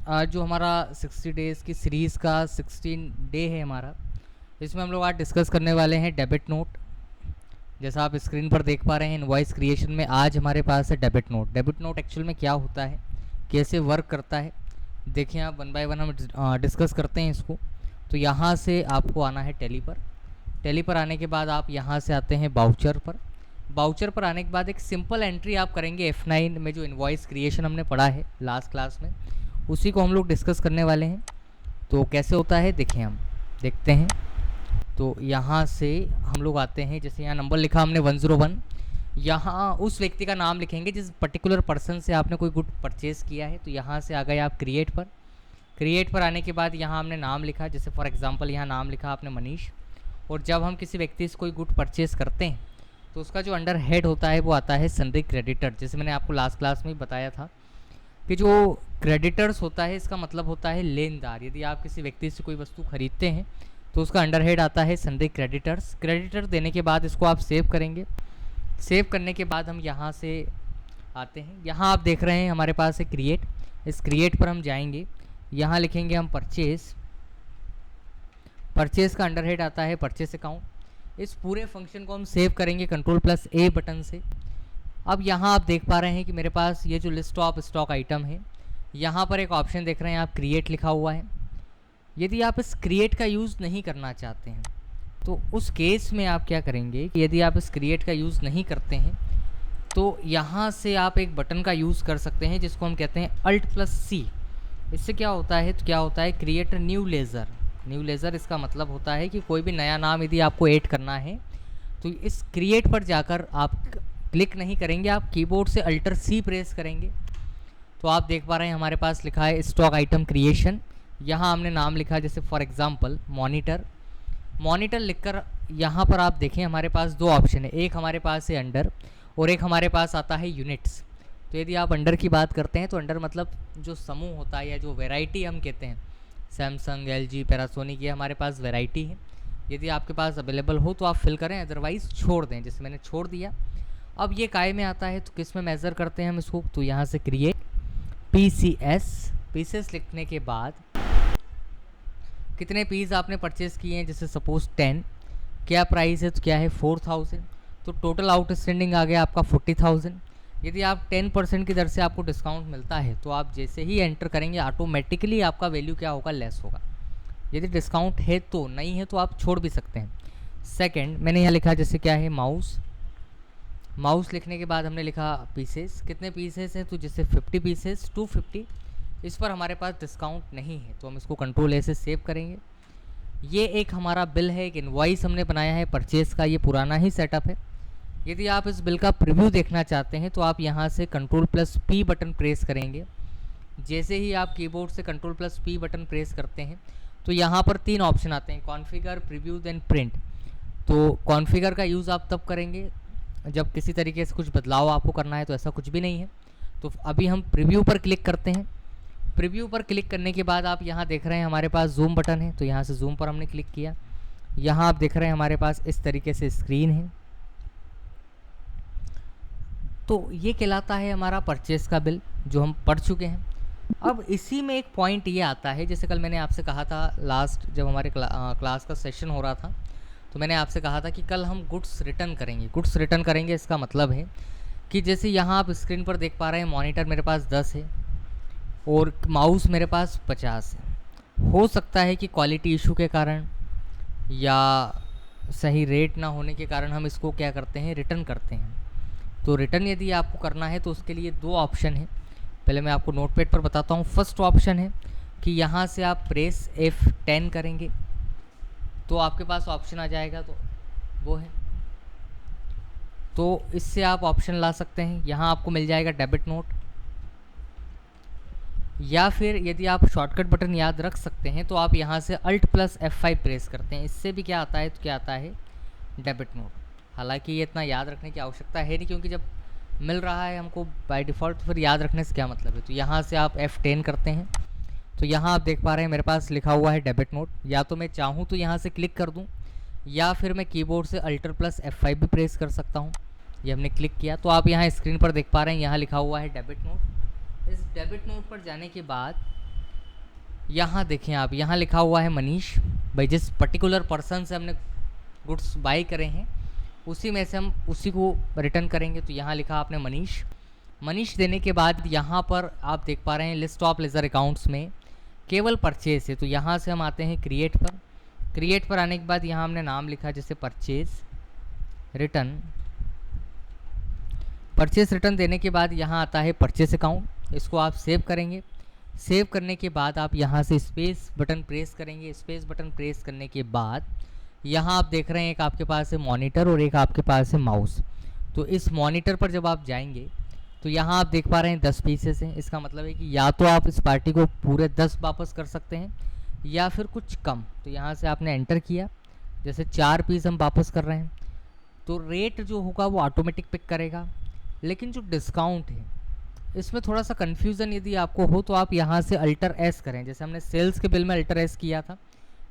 आज जो हमारा 60 डेज़ की सीरीज़ का 16 डे है हमारा, इसमें हम लोग आज डिस्कस करने वाले हैं डेबिट नोट। जैसा आप स्क्रीन पर देख पा रहे हैं, इनवॉइस क्रिएशन में आज हमारे पास है debit note. Debit note actual में क्या होता है, कैसे वर्क करता है, देखिए आप वन बाय वन हम डिस्कस करते हैं इसको। तो यहाँ से आपको आना है टैली पर। टैली पर आने के बाद आप यहाँ से आते हैं बाउचर पर। बाउचर पर आने के बाद एक सिंपल एंट्री आप करेंगे F9 में, जो इनवॉइस क्रिएशन हमने पढ़ा है लास्ट क्लास में, उसी को हम लोग डिस्कस करने वाले हैं। तो कैसे होता है देखिए, हम देखते हैं। तो यहाँ से हम लोग आते हैं, जैसे यहाँ नंबर लिखा हमने 101, यहाँ उस व्यक्ति का नाम लिखेंगे जिस पर्टिकुलर पर्सन से आपने कोई गुड परचेज़ किया है। तो यहाँ से आ गए आप क्रिएट पर। क्रिएट पर आने के बाद यहाँ हमने नाम लिखा, जैसे फॉर एग्जांपल यहाँ नाम लिखा आपने मनीष। और जब हम किसी व्यक्ति से कोई गुड परचेज़ करते हैं तो उसका जो अंडर हेड होता है वो आता है सन्ड्री क्रेडिटर। जैसे मैंने आपको लास्ट क्लास में बताया था कि जो क्रेडिटर्स होता है इसका मतलब होता है लेनदार। यदि आप किसी व्यक्ति से कोई वस्तु खरीदते हैं तो उसका अंडरहेड आता है सन्ड्री क्रेडिटर्स। क्रेडिटर देने के बाद इसको आप सेव करेंगे। सेव करने के बाद हम यहाँ से आते हैं, यहाँ आप देख रहे हैं हमारे पास है क्रिएट। इस क्रिएट पर हम जाएंगे, यहाँ लिखेंगे हम परचेज़। परचेज़ का अंडरहेड आता है परचेस अकाउंट। इस पूरे फंक्शन को हम सेव करेंगे Ctrl+A बटन से। अब यहाँ आप देख पा रहे हैं कि मेरे पास ये जो लिस्ट ऑफ स्टॉक आइटम है, यहाँ पर एक ऑप्शन देख रहे हैं आप, क्रिएट लिखा हुआ है। यदि आप इस क्रिएट का यूज़ नहीं करना चाहते हैं तो उस केस में आप क्या करेंगे कि यदि आप इस क्रिएट का यूज़ नहीं करते हैं तो यहाँ से आप एक बटन का यूज़ कर सकते हैं जिसको हम कहते हैं Alt+C। इससे क्या होता है, तो क्या होता है, create new laser. New laser इसका मतलब होता है कि कोई भी नया नाम यदि आपको ऐड करना है तो इस क्रिएट पर जाकर आप क्लिक नहीं करेंगे, आप कीबोर्ड से Alt+C प्रेस करेंगे। तो आप देख पा रहे हैं हमारे पास लिखा है स्टॉक आइटम क्रिएशन। यहाँ हमने नाम लिखा, जैसे फॉर एग्जांपल मॉनिटर। मॉनिटर लिखकर यहाँ पर आप देखें हमारे पास दो ऑप्शन है, एक हमारे पास है अंडर और एक हमारे पास आता है यूनिट्स। तो यदि आप अंडर की बात करते हैं तो अंडर मतलब जो समूह होता है या जो वेराइटी हम कहते हैं, सैमसंग, LG, पैनासोनिक, ये हमारे पास वेराइटी है। यदि आपके पास अवेलेबल हो तो आप फिल करें, अदरवाइज़ छोड़ दें, जैसे मैंने छोड़ दिया। अब ये काय में आता है तो किस में मेज़र करते हैं हम इसको, तो यहाँ से क्रिएट पीसेस लिखने के बाद कितने पीस आपने परचेज़ किए हैं, जैसे सपोज़ 10, क्या प्राइस है, तो क्या है 4000। तो टोटल आउटस्टैंडिंग आ गया आपका 40,000। यदि आप 10% की दर से आपको डिस्काउंट मिलता है तो आप जैसे ही एंटर करेंगे ऑटोमेटिकली आपका वैल्यू क्या होगा, लेस होगा। यदि डिस्काउंट है तो, नहीं है तो आप छोड़ भी सकते हैं। सेकंड मैंने यहाँ लिखा, जैसे क्या है माउस लिखने के बाद हमने लिखा पीसेस। कितने पीसेस हैं, तो जैसे 50 पीसेस, 250। इस पर हमारे पास डिस्काउंट नहीं है तो हम इसको Ctrl+A से सेव करेंगे। ये एक हमारा बिल है, एक इनवॉइस हमने बनाया है परचेज़ का, ये पुराना ही सेटअप है। यदि आप इस बिल का प्रीव्यू देखना चाहते हैं तो आप यहाँ से Ctrl+P बटन प्रेस करेंगे। जैसे ही आप कीबोर्ड से Ctrl+P बटन प्रेस करते हैं तो यहाँ पर 3 ऑप्शन आते हैं, कॉन्फ़िगर, प्रीव्यू, देन प्रिंट। तो कॉन्फ़िगर का यूज़ आप तब करेंगे जब किसी तरीके से कुछ बदलाव आपको करना है, तो ऐसा कुछ भी नहीं है। तो अभी हम प्रीव्यू पर क्लिक करते हैं। प्रीव्यू पर क्लिक करने के बाद आप यहाँ देख रहे हैं हमारे पास जूम बटन है, तो यहाँ से जूम पर हमने क्लिक किया। यहाँ आप देख रहे हैं हमारे पास इस तरीके से स्क्रीन है। तो ये कहलाता है हमारा परचेज़ का बिल जो हम पढ़ चुके हैं। अब इसी में एक पॉइंट ये आता है, जैसे कल मैंने आपसे कहा था, लास्ट जब हमारे क्लास का सेशन हो रहा था तो मैंने आपसे कहा था कि कल हम गुड्स रिटर्न करेंगे। गुड्स रिटर्न करेंगे इसका मतलब है कि जैसे यहाँ आप स्क्रीन पर देख पा रहे हैं, मॉनिटर मेरे पास 10 है और माउस मेरे पास 50 है। हो सकता है कि क्वालिटी इशू के कारण या सही रेट ना होने के कारण हम इसको क्या करते हैं, रिटर्न करते हैं। तो रिटर्न यदि आपको करना है तो उसके लिए 2 ऑप्शन है। पहले मैं आपको नोटपैड पर बताता हूँ। फर्स्ट ऑप्शन है कि यहाँ से आप प्रेस F10 करेंगे तो आपके पास ऑप्शन आ जाएगा, तो वो है, तो इससे आप ऑप्शन ला सकते हैं। यहाँ आपको मिल जाएगा डेबिट नोट, या फिर यदि आप शॉर्टकट बटन याद रख सकते हैं तो आप यहाँ से Alt+F5 प्रेस करते हैं। इससे भी क्या आता है, तो क्या आता है, डेबिट नोट। हालांकि ये इतना याद रखने की आवश्यकता है नहीं, क्योंकि जब मिल रहा है हमको बाय डिफ़ॉल्ट तो फिर याद रखने से क्या मतलब है। तो यहाँ से आप F10 करते हैं तो यहाँ आप देख पा रहे हैं मेरे पास लिखा हुआ है डेबिट नोट। या तो मैं चाहूँ तो यहाँ से क्लिक कर दूँ, या फिर मैं कीबोर्ड से Alt+F5 भी प्रेस कर सकता हूँ। ये हमने क्लिक किया तो आप यहाँ स्क्रीन पर देख पा रहे हैं, यहाँ लिखा हुआ है डेबिट नोट। इस डेबिट नोट पर जाने के बाद यहाँ देखें आप, यहाँ लिखा हुआ है मनीष। भाई जिस पर्टिकुलर पर्सन से हमने गुड्स बाई करे हैं उसी में से हम उसी को रिटर्न करेंगे। तो यहाँ लिखा आपने मनीष। मनीष देने के बाद यहाँ पर आप देख पा रहे हैं लिस्ट ऑफ लेजर अकाउंट्स में केवल परचेज है। तो यहाँ से हम आते हैं क्रिएट पर। क्रिएट पर आने के बाद यहाँ हमने नाम लिखा जैसे परचेज रिटर्न। परचेज रिटर्न देने के बाद यहाँ आता है परचेज अकाउंट, इसको आप सेव करेंगे। सेव करने के बाद आप यहाँ से स्पेस बटन प्रेस करेंगे। स्पेस बटन प्रेस करने के बाद यहाँ आप देख रहे हैं एक आपके पास है मॉनिटर और एक आपके पास है माउस। तो इस मॉनिटर पर जब आप जाएंगे तो यहाँ आप देख पा रहे हैं 10 पीसेस हैं। इसका मतलब है कि या तो आप इस पार्टी को पूरे 10 वापस कर सकते हैं या फिर कुछ कम। तो यहाँ से आपने एंटर किया, जैसे 4 पीस हम वापस कर रहे हैं तो रेट जो होगा वो ऑटोमेटिक पिक करेगा। लेकिन जो डिस्काउंट है इसमें थोड़ा सा कन्फ्यूज़न यदि आपको हो तो आप यहाँ से अल्टर एस करें। जैसे हमने सेल्स के बिल में अल्टर एस किया था,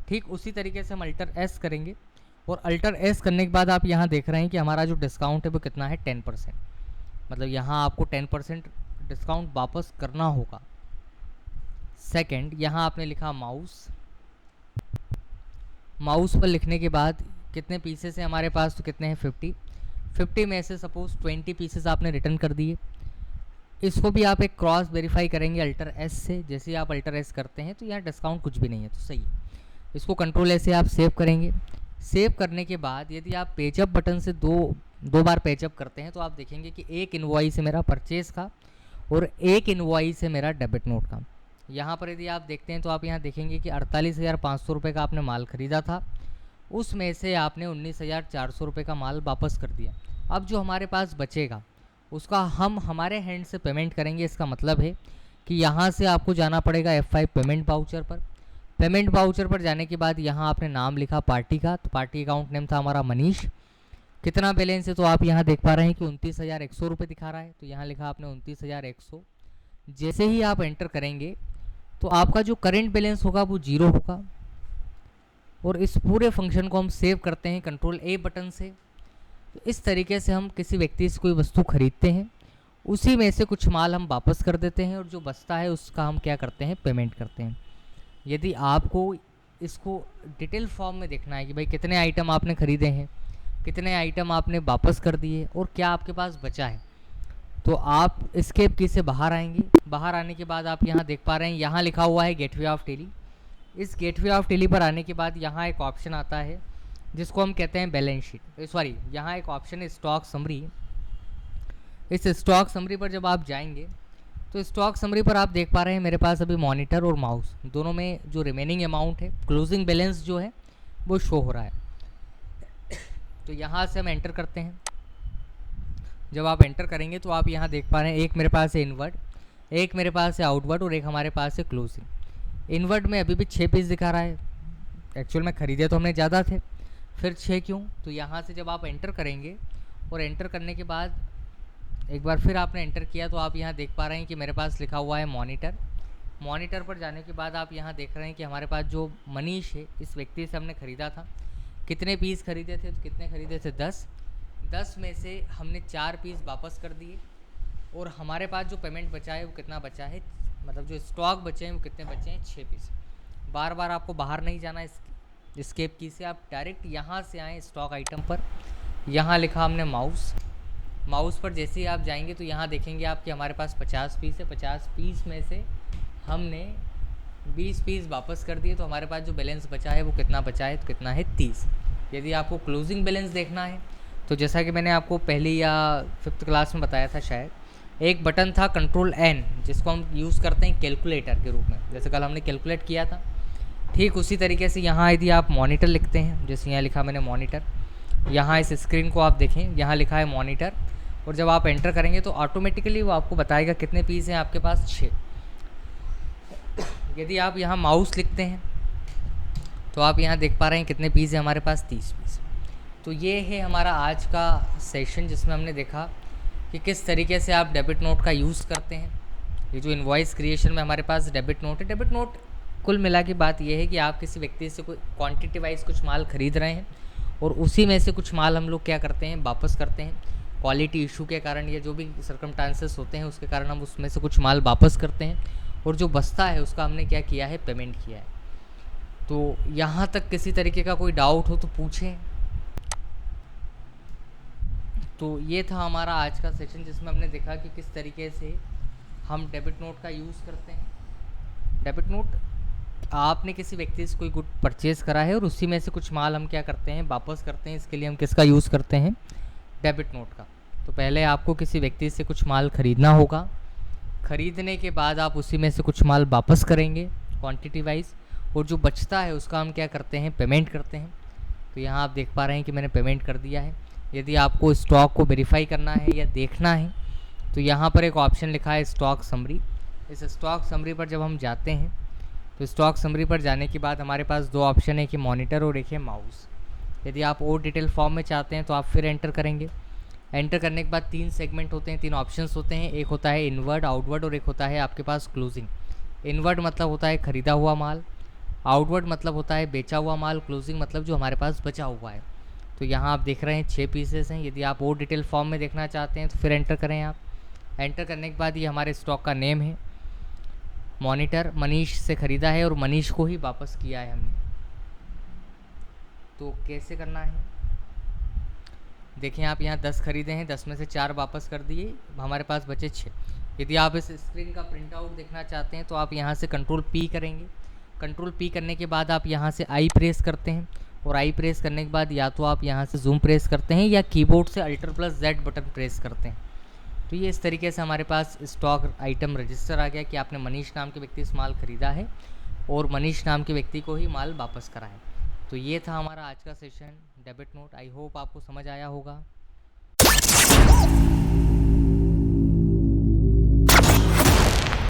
ठीक उसी तरीके से हम अल्टर एस करेंगे। और अल्टर एस करने के बाद आप यहाँ देख रहे हैं कि हमारा जो डिस्काउंट है वो कितना है 10%। मतलब यहाँ आपको 10% डिस्काउंट वापस करना होगा। सेकंड, यहाँ आपने लिखा माउस। माउस पर लिखने के बाद कितने पीसेस हैं हमारे पास, तो कितने हैं 50 में से सपोज 20 पीसेस आपने रिटर्न कर दिए। इसको भी आप एक क्रॉस वेरीफाई करेंगे अल्टर एस से। जैसे ही आप अल्टर एस करते हैं तो यहाँ डिस्काउंट कुछ भी नहीं है, तो सही है। इसको कंट्रोल एस से आप सेव करेंगे। सेव करने के बाद यदि आप पेजअप बटन से दो बार पेजअप करते हैं तो आप देखेंगे कि एक इनवॉइस है मेरा परचेज का और एक इनवॉइस है मेरा डेबिट नोट का। यहाँ पर यदि आप देखते हैं तो आप यहाँ देखेंगे कि 48,500 रुपये का आपने माल ख़रीदा था, उसमें से आपने 19,400 रुपये का माल वापस कर दिया। अब जो हमारे पास बचेगा उसका हम हमारे हैंड से पेमेंट करेंगे। इसका मतलब है कि यहाँ से आपको जाना पड़ेगा F5 पेमेंट वाउचर पर। पेमेंट वाउचर पर जाने के बाद यहाँ आपने नाम लिखा पार्टी का, तो पार्टी अकाउंट नेम था हमारा मनीष। कितना बैलेंस है तो आप यहाँ देख पा रहे हैं कि 29,100 रुपये दिखा रहा है। तो यहाँ लिखा आपने 29,100। जैसे ही आप एंटर करेंगे तो आपका जो करेंट बैलेंस होगा वो 0 होगा। और इस पूरे फंक्शन को हम सेव करते हैं कंट्रोल A बटन से। तो इस तरीके से हम किसी व्यक्ति से कोई वस्तु खरीदते हैं, उसी में से कुछ माल हम वापस कर देते हैं और जो बचता है उसका हम क्या करते हैं, पेमेंट करते हैं। यदि आपको इसको डिटेल फॉर्म में देखना है कि भाई कितने आइटम आपने ख़रीदे हैं, कितने आइटम आपने वापस कर दिए और क्या आपके पास बचा है, तो आप एस्केप की से बाहर आएंगे। बाहर आने के बाद आप यहाँ देख पा रहे हैं, यहाँ लिखा हुआ है गेटवे ऑफ टैली। इस गेटवे ऑफ टैली पर आने के बाद यहाँ एक ऑप्शन आता है जिसको हम कहते हैं बैलेंस शीट, सॉरी यहाँ एक ऑप्शन है स्टॉक समरी। इस स्टॉक समरी पर जब आप जाएंगे तो स्टॉक समरी पर आप देख पा रहे हैं मेरे पास अभी मॉनिटर और माउस दोनों में जो रिमेनिंग अमाउंट है, क्लोजिंग बैलेंस जो है वो शो हो रहा है। तो यहाँ से हम एंटर करते हैं। जब आप एंटर करेंगे तो आप यहाँ देख पा रहे हैं एक मेरे पास है इनवर्ड, एक मेरे पास है आउटवर्ड और एक हमारे पास है क्लोजिंग। इनवर्ड में अभी भी 6 पीस दिखा रहा है। एक्चुअल में ख़रीदे तो हमने ज़्यादा थे, फिर 6 क्यों? तो यहाँ से जब आप एंटर करेंगे और एंटर करने के बाद एक बार फिर आपने एंटर किया तो आप यहाँ देख पा रहे हैं कि मेरे पास लिखा हुआ है मॉनिटर। मॉनिटर पर जाने के बाद आप यहाँ देख रहे हैं कि हमारे पास जो मनीष है इस व्यक्ति से हमने ख़रीदा था, कितने पीस खरीदे थे, तो कितने खरीदे थे 10 में से हमने 4 पीस वापस कर दिए और हमारे पास जो पेमेंट बचा है वो कितना बचा है, मतलब जो स्टॉक बचे हैं वो कितने बचे हैं, 6 पीस। बार बार आपको बाहर नहीं जाना एस्केप की से, आप डायरेक्ट यहाँ से आएँ स्टॉक आइटम पर। यहाँ लिखा हमने माउस, माउस पर जैसे ही आप जाएंगे तो यहाँ देखेंगे आप कि हमारे पास 50 पीस है। 50 पीस में से हमने 20 पीस वापस कर दिए, तो हमारे पास जो बैलेंस बचा है वो कितना बचा है, तो कितना है 30। यदि आपको क्लोजिंग बैलेंस देखना है तो जैसा कि मैंने आपको पहली या 5th क्लास में बताया था शायद, एक बटन था कंट्रोल N जिसको हम यूज़ करते हैं कैलकुलेटर के रूप में, जैसे कल हमने कैलकुलेट किया था। ठीक उसी तरीके से यहाँ यदि आप मॉनिटर लिखते हैं, जैसे यहाँ लिखा मैंने मॉनिटर, यहाँ इस स्क्रीन को आप देखें, यहाँ लिखा है मॉनिटर और जब आप एंटर करेंगे तो ऑटोमेटिकली वो आपको बताएगा कितने पीस हैं आपके पास, 6। यदि आप यहाँ माउस लिखते हैं तो आप यहाँ देख पा रहे हैं कितने पीस हैं हमारे पास, 30 पीस। तो ये है हमारा आज का सेशन जिसमें हमने देखा कि किस तरीके से आप डेबिट नोट का यूज़ करते हैं। ये जो इनवॉइस क्रिएशन में हमारे पास डेबिट नोट है, डेबिट नोट कुल मिला के बात यह है कि आप किसी व्यक्ति से कोई क्वांटिटी वाइज कुछ माल ख़रीद रहे हैं और उसी में से कुछ माल हम लोग क्या करते हैं, वापस करते हैं। क्वालिटी इशू के कारण या जो भी सर्कमस्टांसेस होते हैं उसके कारण हम उसमें से कुछ माल वापस करते हैं, और जो बचता है उसका हमने क्या किया है, पेमेंट किया है। तो यहाँ तक किसी तरीके का कोई डाउट हो तो पूछें। तो ये था हमारा आज का सेशन, जिसमें हमने देखा कि किस तरीके से हम डेबिट नोट का यूज़ करते हैं। डेबिट नोट, आपने किसी व्यक्ति से कोई गुड परचेज़ करा है और उसी में से कुछ माल हम क्या करते हैं, वापस करते हैं। इसके लिए हम किसका यूज़ करते हैं, डेबिट नोट का। तो पहले आपको किसी व्यक्ति से कुछ माल ख़रीदना होगा, ख़रीदने के बाद आप उसी में से कुछ माल वापस करेंगे क्वांटिटी वाइज, और जो बचता है उसका हम क्या करते हैं, पेमेंट करते हैं। तो यहाँ आप देख पा रहे हैं कि मैंने पेमेंट कर दिया है। यदि आपको स्टॉक को वेरीफाई करना है या देखना है तो यहाँ पर एक ऑप्शन लिखा है स्टॉक समरी। इस स्टॉक समरी पर जब हम जाते हैं तो स्टॉक समरी पर जाने के बाद हमारे पास दो ऑप्शन है कि मॉनिटर और एक है माउस। यदि आप और डिटेल फॉर्म में चाहते हैं तो आप फिर एंटर करेंगे। एंटर करने के बाद 3 सेगमेंट होते हैं, 3 ऑप्शंस होते हैं। एक होता है इनवर्ड, आउटवर्ड, और एक होता है आपके पास क्लोजिंग। इनवर्ड मतलब होता है ख़रीदा हुआ माल, आउटवर्ड मतलब होता है बेचा हुआ माल, क्लोजिंग मतलब जो हमारे पास बचा हुआ है। तो यहाँ आप देख रहे हैं 6 पीसेस हैं। यदि आप और डिटेल फॉर्म में देखना चाहते हैं तो फिर एंटर करें आप। एंटर करने के बाद ये हमारे स्टॉक का नेम है, मॉनिटर, मनीष से ख़रीदा है और मनीष को ही वापस किया है हमने। तो कैसे करना है, देखिए आप यहाँ 10 खरीदे हैं, 10 में से 4 वापस कर दिए, हमारे पास बचे 6। यदि आप इस स्क्रीन का प्रिंट आउट देखना चाहते हैं तो आप यहाँ से कंट्रोल पी करेंगे। कंट्रोल पी करने के बाद आप यहाँ से आई प्रेस करते हैं, और आई प्रेस करने के बाद या तो आप यहाँ से जूम प्रेस करते हैं या कीबोर्ड से Alt+Z बटन प्रेस करते हैं। तो ये इस तरीके से हमारे पास स्टॉक आइटम रजिस्टर आ गया कि आपने मनीष नाम के व्यक्ति से माल ख़रीदा है और मनीष नाम के व्यक्ति को ही माल वापस करा है। तो ये था हमारा आज का session debit note. I hope आपको समझ आया होगा।